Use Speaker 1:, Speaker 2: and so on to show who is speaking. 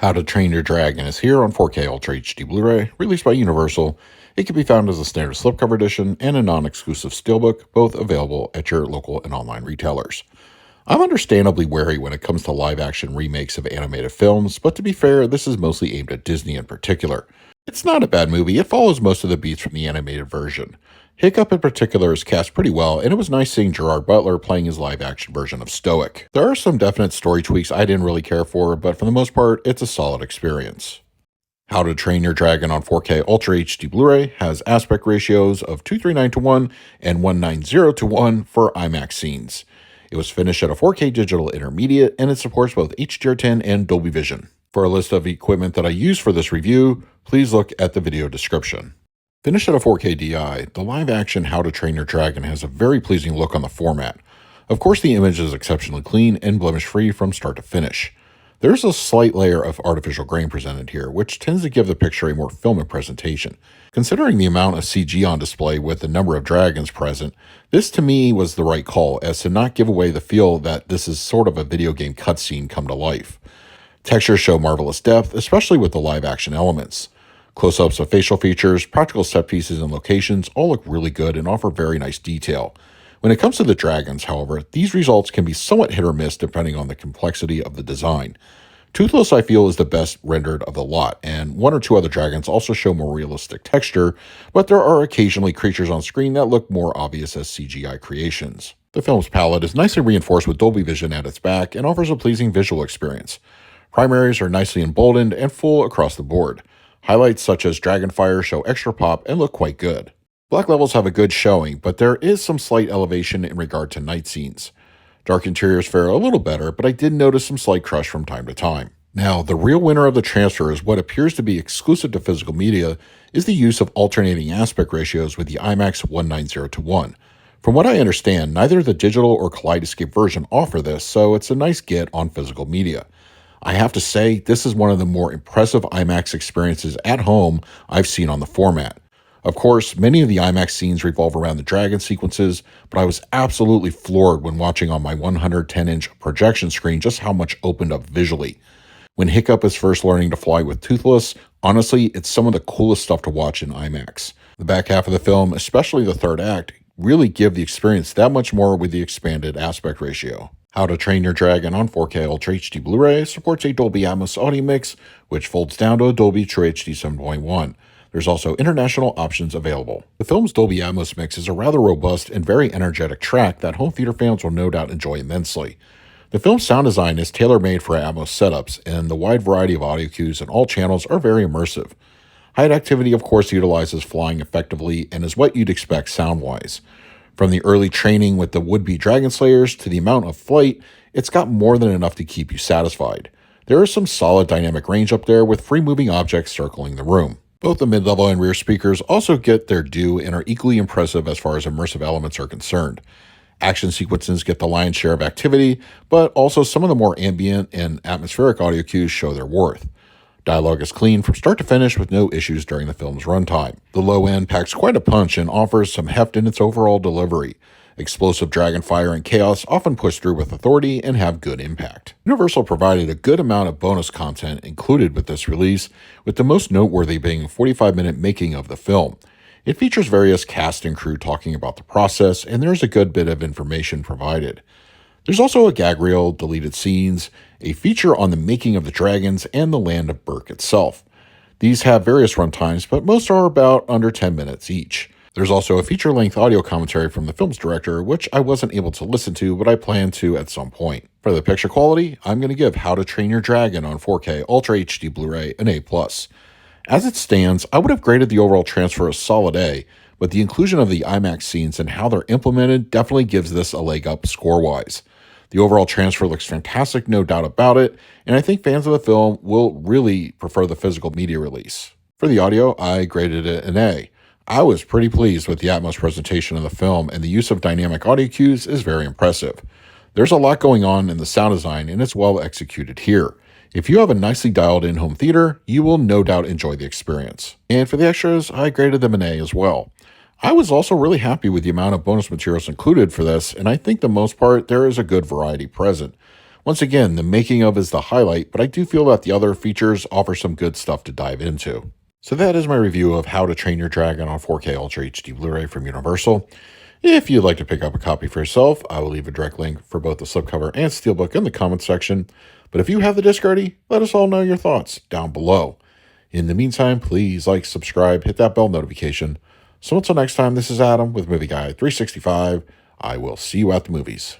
Speaker 1: How to Train Your Dragon is here on 4K Ultra HD Blu-ray, released by Universal. It can be found as a standard slipcover edition and a non-exclusive steelbook, both available at your local and online retailers. I'm understandably wary when it comes to live-action remakes of animated films, but to be fair, this is mostly aimed at Disney in particular. It's not a bad movie, it follows most of the beats from the animated version. Hiccup in particular is cast pretty well, and it was nice seeing Gerard Butler playing his live-action version of Stoic. There are some definite story tweaks I didn't really care for, but for the most part, it's a solid experience. How to Train Your Dragon on 4K Ultra HD Blu-ray has aspect ratios of 239:1 and 190:1 for IMAX scenes. It was finished at a 4K digital intermediate, and it supports both HDR10 and Dolby Vision. For a list of equipment that I used for this review, please look at the video description. Finished at a 4K DI, the live-action How to Train Your Dragon has a very pleasing look on the format. Of course, the image is exceptionally clean and blemish-free from start to finish. There's a slight layer of artificial grain presented here, which tends to give the picture a more filmic presentation. Considering the amount of CG on display with the number of dragons present, this to me was the right call, as to not give away the feel that this is sort of a video game cutscene come to life. Textures show marvelous depth, especially with the live-action elements. Close-ups of facial features, practical set pieces, and locations all look really good and offer very nice detail. When it comes to the dragons, however, these results can be somewhat hit or miss depending on the complexity of the design. Toothless, I feel, is the best rendered of the lot, and one or two other dragons also show more realistic texture, but there are occasionally creatures on screen that look more obvious as CGI creations. The film's palette is nicely reinforced with Dolby Vision at its back and offers a pleasing visual experience. Primaries are nicely emboldened and full across the board. Highlights such as Dragonfire show extra pop and look quite good. Black levels have a good showing, but there is some slight elevation in regard to night scenes. Dark interiors fare a little better, but I did notice some slight crush from time to time. Now, the real winner of the transfer is what appears to be exclusive to physical media is the use of alternating aspect ratios with the IMAX 190:1. From what I understand, neither the digital or Kaleidoscape version offer this, so it's a nice get on physical media. I have to say, this is one of the more impressive IMAX experiences at home I've seen on the format. Of course, many of the IMAX scenes revolve around the dragon sequences, but I was absolutely floored when watching on my 110-inch projection screen just how much opened up visually. When Hiccup is first learning to fly with Toothless, honestly, it's some of the coolest stuff to watch in IMAX. The back half of the film, especially the third act, really give the experience that much more with the expanded aspect ratio. How to Train Your Dragon on 4K Ultra HD Blu-ray supports a Dolby Atmos audio mix, which folds down to a Dolby True HD 7.1. There's also international options available. The film's Dolby Atmos mix is a rather robust and very energetic track that home theater fans will no doubt enjoy immensely. The film's sound design is tailor-made for Atmos setups, and the wide variety of audio cues in all channels are very immersive. Height activity, of course, utilizes flying effectively and is what you'd expect sound-wise. From the early training with the would-be dragon slayers to the amount of flight, it's got more than enough to keep you satisfied. There is some solid dynamic range up there with free-moving objects circling the room. Both the mid-level and rear speakers also get their due and are equally impressive as far as immersive elements are concerned. Action sequences get the lion's share of activity, but also some of the more ambient and atmospheric audio cues show their worth. Dialogue is clean from start to finish with no issues during the film's runtime. The low end packs quite a punch and offers some heft in its overall delivery. Explosive dragon fire and chaos often push through with authority and have good impact. Universal provided a good amount of bonus content included with this release, with the most noteworthy being a 45-minute making of the film. It features various cast and crew talking about the process, and there's a good bit of information provided. There's also a gag reel, deleted scenes, a feature on the making of the dragons, and the land of Berk itself. These have various runtimes, but most are about under 10 minutes each. There's also a feature-length audio commentary from the film's director, which I wasn't able to listen to, but I plan to at some point. For the picture quality, I'm going to give How to Train Your Dragon on 4K Ultra HD Blu-ray an A+. As it stands, I would have graded the overall transfer a solid A, but the inclusion of the IMAX scenes and how they're implemented definitely gives this a leg up score-wise. The overall transfer looks fantastic, no doubt about it, and I think fans of the film will really prefer the physical media release. For the audio, I graded it an A. I was pretty pleased with the Atmos presentation of the film, and the use of dynamic audio cues is very impressive. There's a lot going on in the sound design, and it's well executed here. If you have a nicely dialed in home theater, you will no doubt enjoy the experience. And for the extras, I graded them an A as well. I was also really happy with the amount of bonus materials included for this, and I think the most part there is a good variety present. Once again, the making of is the highlight, but I do feel that the other features offer some good stuff to dive into. So that is my review of How to Train Your Dragon on 4K Ultra HD Blu-ray from Universal. If you'd like to pick up a copy for yourself, I will leave a direct link for both the slipcover and steelbook in the comments section. But if you have the disc already, let us all know your thoughts down below. In the meantime, please like, subscribe, hit that bell notification. So until next time, this is Adam with Movie Guy 365. I will see you at the movies.